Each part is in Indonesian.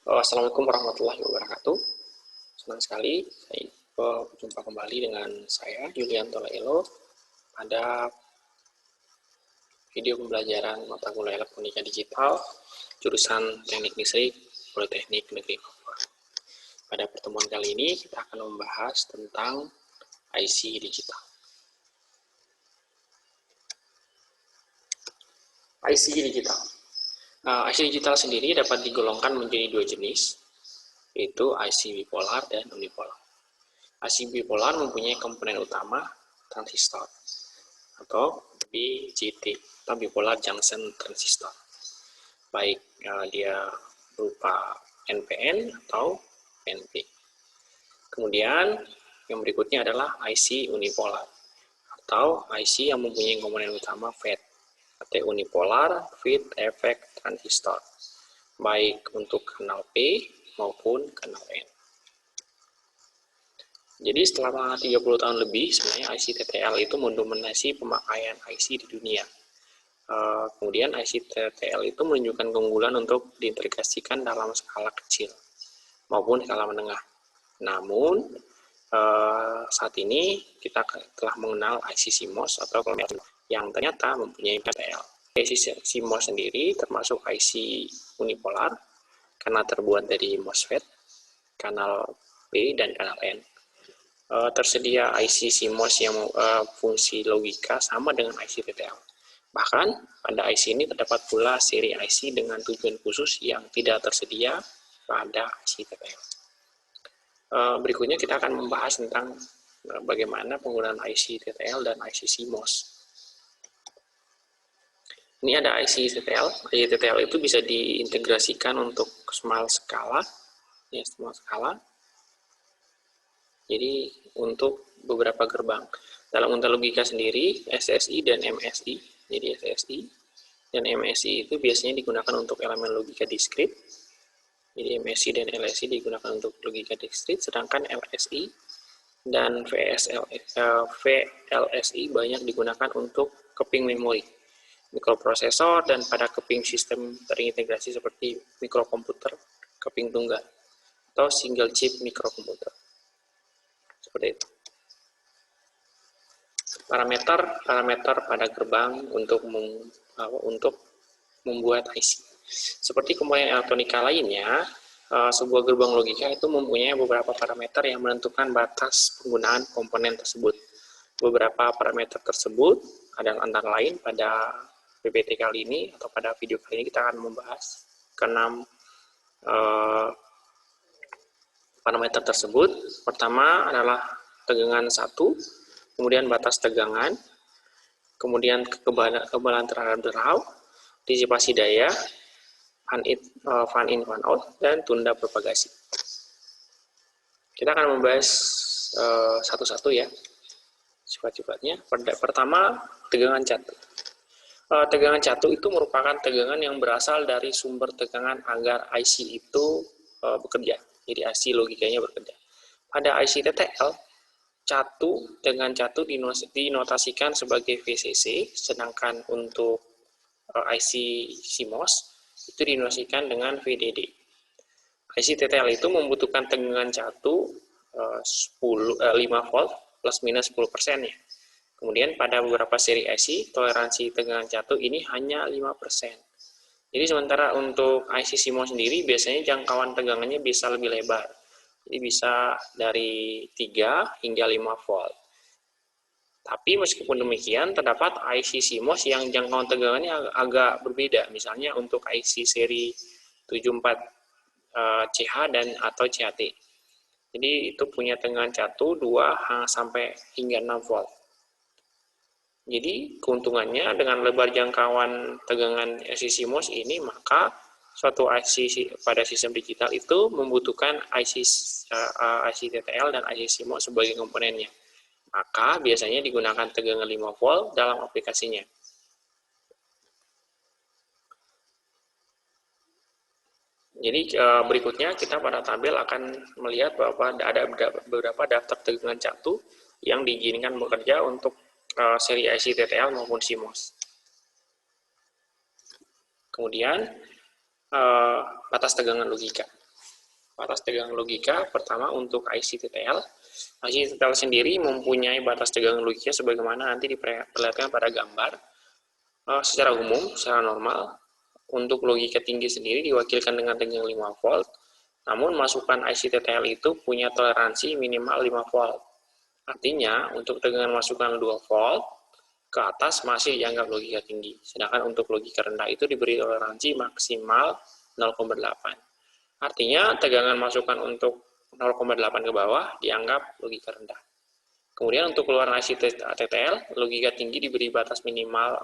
Assalamualaikum warahmatullahi wabarakatuh. Senang sekali saya berjumpa kembali dengan saya Yulianto Laelo pada video pembelajaran mata kuliah elektronika digital jurusan Teknik Listrik Politeknik Negeri Papua. Pada pertemuan kali ini kita akan membahas tentang IC digital. IC digital. IC digital sendiri dapat digolongkan menjadi dua jenis, yaitu IC bipolar dan unipolar. IC bipolar mempunyai komponen utama transistor atau BJT atau bipolar junction transistor, baik dia berupa NPN atau NP. Kemudian yang berikutnya adalah IC unipolar atau IC yang mempunyai komponen utama FET atau unipolar feed effect transistor, baik untuk kanal P maupun kanal N. Jadi selama 30 tahun lebih sebenarnya IC TTL itu mendominasi pemakaian IC di dunia. Kemudian IC TTL itu menunjukkan keunggulan untuk diintegrasikan dalam skala kecil maupun skala menengah. Namun saat ini kita telah mengenal IC CMOS atau yang ternyata mempunyai TTL. IC CMOS sendiri termasuk IC unipolar karena terbuat dari MOSFET, kanal P dan kanal N. Tersedia IC CMOS yang fungsi logika sama dengan IC TTL. Bahkan pada IC ini terdapat pula seri IC dengan tujuan khusus yang tidak tersedia pada IC TTL. Berikutnya kita akan membahas tentang bagaimana penggunaan IC TTL dan IC CMOS. Ini ada IC TTL. IC TTL itu bisa diintegrasikan untuk small skala, ya small skala. Jadi untuk beberapa gerbang. Dalam unta logika sendiri, SSI dan MSI. Jadi SSI dan MSI itu biasanya digunakan untuk elemen logika diskrit. Jadi MSI dan LSI digunakan untuk logika diskrit, sedangkan LSI dan VLSI banyak digunakan untuk keping memori, mikroprosesor, dan pada keping sistem terintegrasi seperti mikrokomputer keping tunggal atau single chip mikrokomputer. Seperti itu. Parameter pada gerbang untuk membuat IC. Seperti komponen elektronika lainnya, sebuah gerbang logika itu mempunyai beberapa parameter yang menentukan batas penggunaan komponen tersebut. Beberapa parameter tersebut adalah antara lain pada PPT kali ini atau pada video kali ini kita akan membahas ke-6 parameter tersebut. Pertama adalah tegangan 1, kemudian batas tegangan, kemudian kekebalan terhadap derau, disipasi daya, fan in, fan out, dan tunda propagasi. Kita akan membahas satu-satu ya, sifat-sifatnya. Pertama, tegangan catu. Tegangan catu itu merupakan tegangan yang berasal dari sumber tegangan agar IC itu bekerja. Jadi IC logikanya bekerja. Pada IC TTL, tegangan catu dinotasikan sebagai VCC, sedangkan untuk IC CMOS itu dinotasikan dengan VDD. IC TTL itu membutuhkan tegangan catu 5 volt plus minus 10% ya. Kemudian pada beberapa seri IC, toleransi tegangan catu ini hanya 5%. Jadi sementara untuk IC CMOS sendiri biasanya jangkauan tegangannya bisa lebih lebar. Jadi bisa dari 3 hingga 5 volt. Tapi meskipun demikian, terdapat IC CMOS yang jangkauan tegangannya agak berbeda. Misalnya untuk IC seri 74CH dan atau CHT. Jadi itu punya tegangan catu 2 sampai hingga 6 volt. Jadi keuntungannya dengan lebar jangkauan tegangan IC CMOS ini, maka suatu IC pada sistem digital itu membutuhkan IC TTL dan IC CMOS sebagai komponennya. Maka biasanya digunakan tegangan 5 volt dalam aplikasinya. Jadi berikutnya kita pada tabel akan melihat bahwa ada beberapa daftar tegangan catu yang diizinkan bekerja untuk seri IC TTL maupun CMOS. Kemudian batas tegangan logika. Batas tegangan logika pertama untuk IC TTL. IC TTL sendiri mempunyai batas tegangan logika sebagaimana nanti diperlihatkan pada gambar. Secara umum, secara normal, untuk logika tinggi sendiri diwakilkan dengan tegangan 5 volt, namun masukan IC TTL itu punya toleransi minimal 5 volt. Artinya, untuk tegangan masukan 2 volt ke atas masih dianggap logika tinggi, sedangkan untuk logika rendah itu diberi toleransi maksimal 0,8. Artinya, tegangan masukan untuk 0,8 ke bawah dianggap logika rendah. Kemudian untuk keluaran IC TTL, logika tinggi diberi batas minimal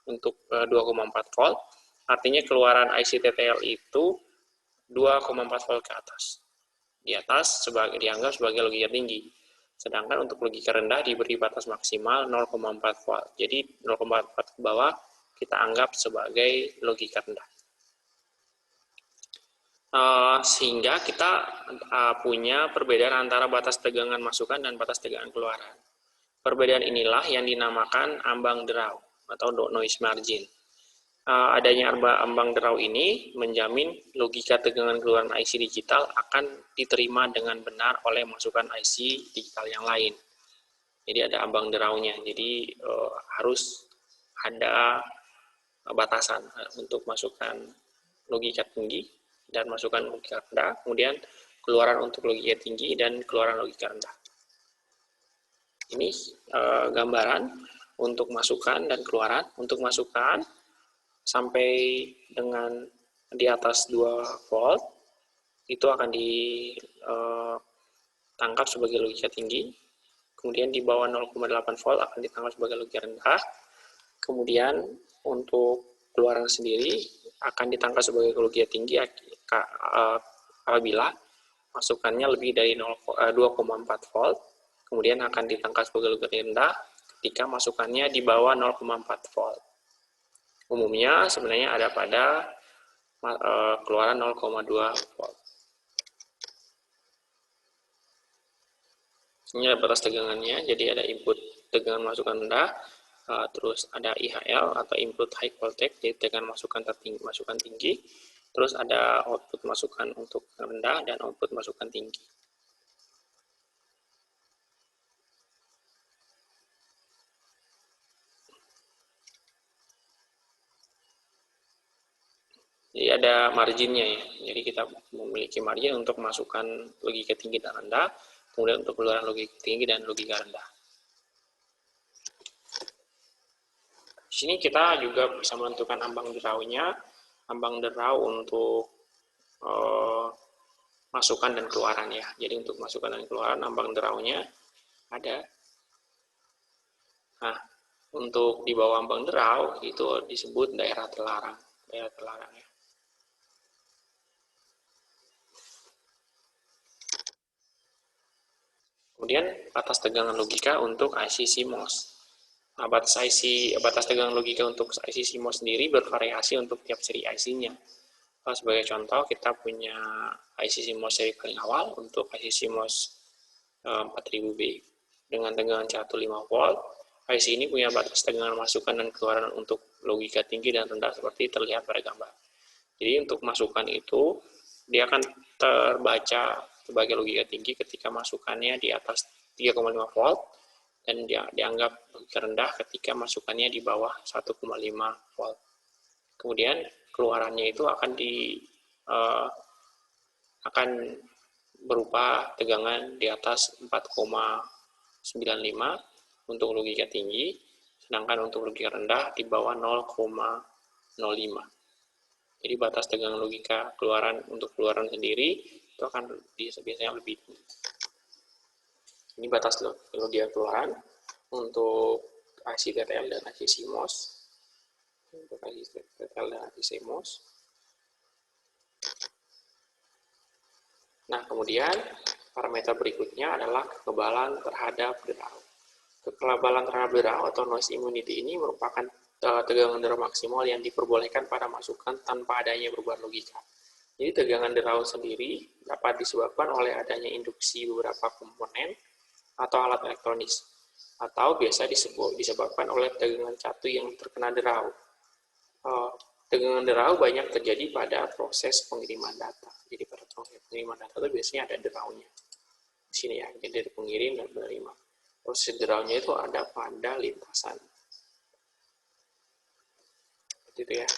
untuk 2,4 volt, artinya keluaran IC TTL itu 2,4 volt ke atas. Di atas dianggap sebagai logika tinggi. Sedangkan untuk logika rendah diberi batas maksimal 0,4 volt. Jadi 0,4 ke bawah kita anggap sebagai logika rendah. Sehingga kita punya perbedaan antara batas tegangan masukan dan batas tegangan keluaran. Perbedaan inilah yang dinamakan ambang derau atau noise margin. Adanya ambang derau ini menjamin logika tegangan keluaran IC digital akan diterima dengan benar oleh masukan IC digital yang lain. Jadi ada ambang deraunya, jadi harus ada batasan untuk masukan logika tinggi dan masukan logika rendah, kemudian keluaran untuk logika tinggi dan keluaran logika rendah. Ini gambaran untuk masukan dan keluaran. Untuk masukan sampai dengan di atas 2 volt itu akan ditangkap sebagai logika tinggi, kemudian di bawah 0,8 volt akan ditangkap sebagai logika rendah, kemudian untuk keluaran sendiri akan ditangkap sebagai logika tinggi apabila masukannya lebih dari 2,4 volt, kemudian akan ditangkap sebagai logika rendah ketika masukannya di bawah 0,4 volt. Umumnya sebenarnya ada pada keluaran 0,2 volt. Ini ada batas tegangannya, jadi ada input tegangan masukan rendah, terus ada IHL atau input high voltage, jadi tegangan masukan tinggi, terus ada output masukan untuk rendah dan output masukan tinggi. Jadi ada marginnya ya, jadi kita memiliki margin untuk masukkan logika tinggi dan rendah, kemudian untuk keluaran logika tinggi dan logika rendah. Di sini kita juga bisa menentukan ambang deraunya, ambang derau untuk masukan dan keluaran ya. Jadi untuk masukan dan keluaran ambang deraunya ada. Nah, untuk di bawah ambang derau itu disebut daerah terlarang, ya. Kemudian batas tegangan logika untuk IC CMOS. Nah, batas tegangan logika untuk IC CMOS sendiri bervariasi untuk tiap seri IC-nya. Sebagai contoh, kita punya IC CMOS seri paling awal untuk IC CMOS 4000B dengan tegangan 105 volt. IC ini punya batas tegangan masukan dan keluaran untuk logika tinggi dan rendah seperti terlihat pada gambar. Jadi untuk masukan itu dia akan terbaca sebagai logika tinggi ketika masukannya di atas 3,5 volt dan dia dianggap logika rendah ketika masukannya di bawah 1,5 volt. Kemudian keluarannya itu akan berupa tegangan di atas 4,95 untuk logika tinggi, sedangkan untuk logika rendah di bawah 0,05. Jadi batas tegangan logika keluaran untuk keluaran sendiri itu akan biasanya lebih tinggi. Ini batas logika keluaran untuk IC TTL dan IC CMOS. Untuk IC TTL dan IC CMOS. Nah, kemudian parameter berikutnya adalah kekebalan terhadap derau. Kekebalan terhadap derau atau noise immunity ini merupakan tegangan derau maksimal yang diperbolehkan pada masukan tanpa adanya perubahan logika. Jadi tegangan derau sendiri dapat disebabkan oleh adanya induksi beberapa komponen atau alat elektronis, atau biasa disebabkan oleh tegangan catu yang terkena derau. Tegangan derau banyak terjadi pada proses pengiriman data. Jadi pada proses pengiriman data itu biasanya ada deraunya. Di sini ya, jadi dari pengirim dan penerima. Proses deraunya itu ada pada lintasan. Seperti itu ya.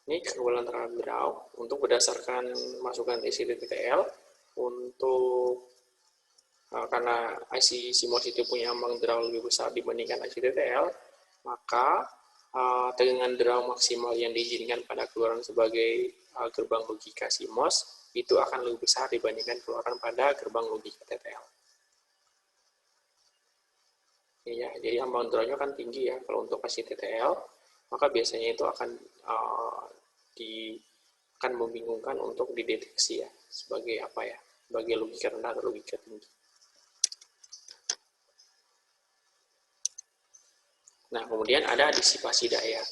Ini kekebalan terhadap derau untuk berdasarkan masukan IC-TTL untuk karena IC CMOS itu punya ambang derau lebih besar dibandingkan IC-TTL, maka tegangan derau maksimal yang diizinkan pada keluaran sebagai gerbang logika CMOS itu akan lebih besar dibandingkan keluaran pada gerbang logika TTL. Ya, jadi ambang deraunya kan tinggi ya kalau untuk IC-TTL, maka biasanya itu akan membingungkan untuk dideteksi ya sebagai apa ya, sebagai logika rendah atau logika tinggi. Nah, kemudian ada disipasi daya.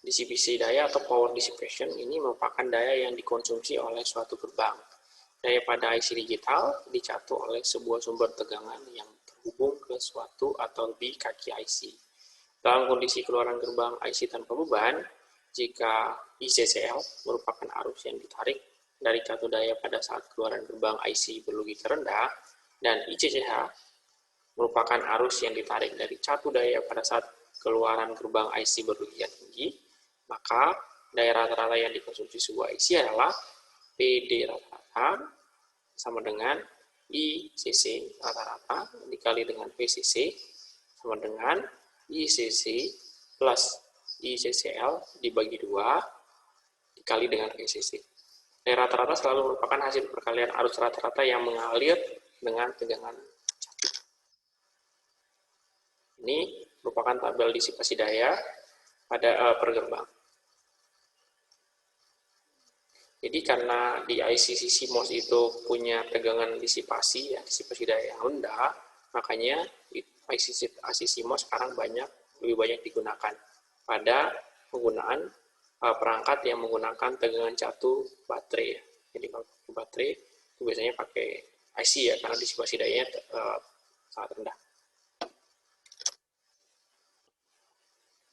Disipasi daya atau power dissipation ini merupakan daya yang dikonsumsi oleh suatu gerbang. Daya pada IC digital dicatu oleh sebuah sumber tegangan yang terhubung ke suatu atau lebih kaki IC. Dalam kondisi keluaran gerbang IC tanpa beban, jika ICCL merupakan arus yang ditarik dari catu daya pada saat keluaran gerbang IC berlogika rendah, dan ICCH merupakan arus yang ditarik dari catu daya pada saat keluaran gerbang IC berlogika tinggi, maka daya rata-rata yang dikonsumsi sebuah IC adalah PD rata-rata sama dengan ICC rata-rata dikali dengan PCC sama dengan ICC plus ICCL dibagi 2 dikali dengan PCC. Daya rata-rata selalu merupakan hasil perkalian arus rata-rata yang mengalir dengan tegangan catu. Ini merupakan tabel disipasi daya pada per gerbang. Jadi karena di IC CMOS itu punya tegangan disipasi, ya, disipasi daya yang rendah, makanya IC CMOS sekarang lebih banyak digunakan pada penggunaan perangkat yang menggunakan tegangan catu baterai. Jadi kalau baterai itu biasanya pakai IC ya, karena disipasi dayanya sangat rendah.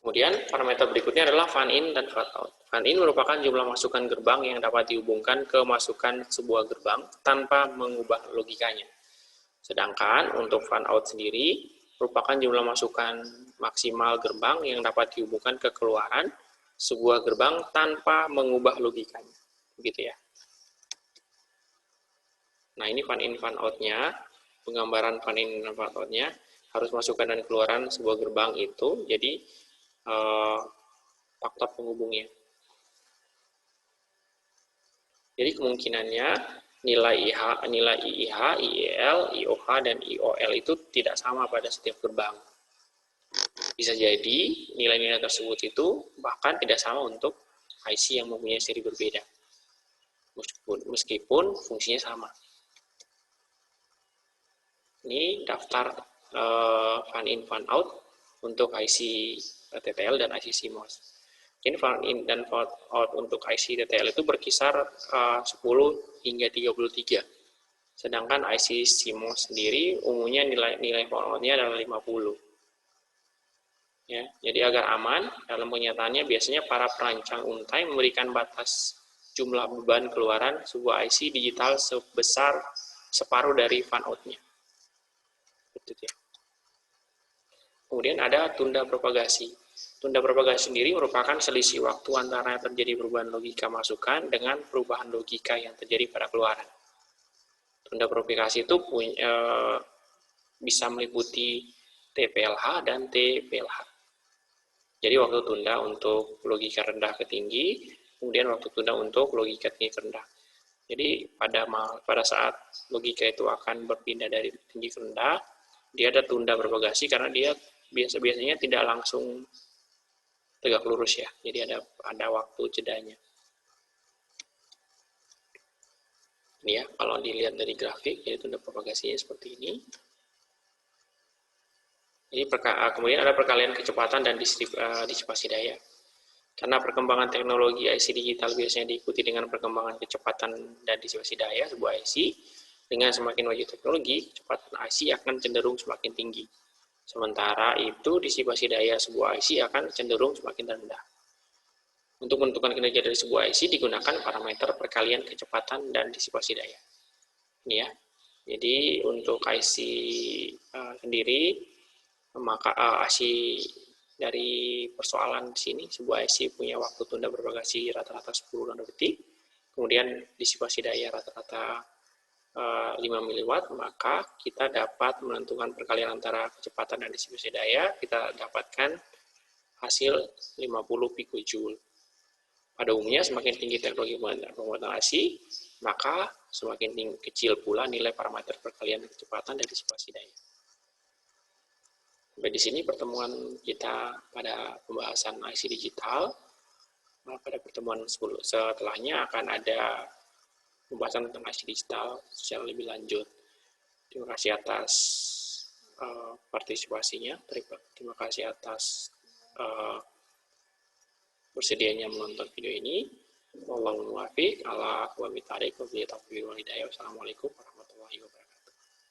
Kemudian parameter berikutnya adalah fan-in dan fan-out. Fan-in merupakan jumlah masukan gerbang yang dapat dihubungkan ke masukan sebuah gerbang tanpa mengubah logikanya. Sedangkan untuk fan-out sendiri merupakan jumlah masukan maksimal gerbang yang dapat dihubungkan ke keluaran sebuah gerbang tanpa mengubah logikanya. Begitu ya. Nah, ini fan-in fan-out-nya, penggambaran fan-in dan fan-out-nya, harus masukan dan keluaran sebuah gerbang itu jadi faktor penghubungnya. Jadi kemungkinannya nilai IIH, IEL, IOH, dan IOL itu tidak sama pada setiap gerbang. Bisa jadi nilai-nilai tersebut itu bahkan tidak sama untuk IC yang mempunyai seri berbeda, meskipun fungsinya sama. Ini daftar fan-in fan-out untuk IC TTL dan IC CMOS. Ini fan-in dan fan-out untuk IC TTL itu berkisar 10 hingga 33. Sedangkan IC CMOS sendiri umumnya nilai fan-out-nya adalah 50. Ya, jadi agar aman, dalam kenyataannya biasanya para perancang untai memberikan batas jumlah beban keluaran sebuah IC digital sebesar separuh dari fan-out-nya. Betul ya. Kemudian ada tunda propagasi. Tunda propagasi sendiri merupakan selisih waktu antara terjadi perubahan logika masukan dengan perubahan logika yang terjadi pada keluaran. Tunda propagasi itu bisa meliputi TPLH dan TPLH. Jadi waktu tunda untuk logika rendah ke tinggi, kemudian waktu tunda untuk logika tinggi ke rendah. Jadi pada saat logika itu akan berpindah dari tinggi ke rendah, dia ada tunda propagasi karena dia biasanya tidak langsung tegak lurus ya. Jadi ada waktu jedanya. Ini ya, kalau dilihat dari grafik, jadi tunda propagasinya seperti ini. Jadi kemudian ada perkalian kecepatan dan disipasi daya. Karena perkembangan teknologi IC digital biasanya diikuti dengan perkembangan kecepatan dan disipasi daya sebuah IC. Dengan semakin maju teknologi, kecepatan IC akan cenderung semakin tinggi. Sementara itu disipasi daya sebuah IC akan cenderung semakin rendah. Untuk menentukan kinerja dari sebuah IC digunakan parameter perkalian kecepatan dan disipasi daya. Ini ya. Jadi untuk IC sendiri, maka IC dari persoalan di sini, sebuah IC punya waktu tunda propagasi rata-rata 10 nanodetik, kemudian disipasi daya rata-rata 5 miliwatt, maka kita dapat menentukan perkalian antara kecepatan dan disipasi daya, kita dapatkan hasil 50 picojoule. Pada umumnya semakin tinggi teknologi pembuatan IC, maka semakin kecil pula nilai parameter perkalian kecepatan dan disipasi daya. Sampai di sini pertemuan kita pada pembahasan IC digital. Pada pertemuan setelahnya akan ada pembahasan tentang IC digital secara lebih lanjut. Terima kasih atas partisipasinya. Terima kasih atas bersedianya menonton video ini. Wallahul muwaffiq, ala wa bi'tariq wa bi'taufiq wal hidayah. Wassalamualaikum warahmatullahi wabarakatuh.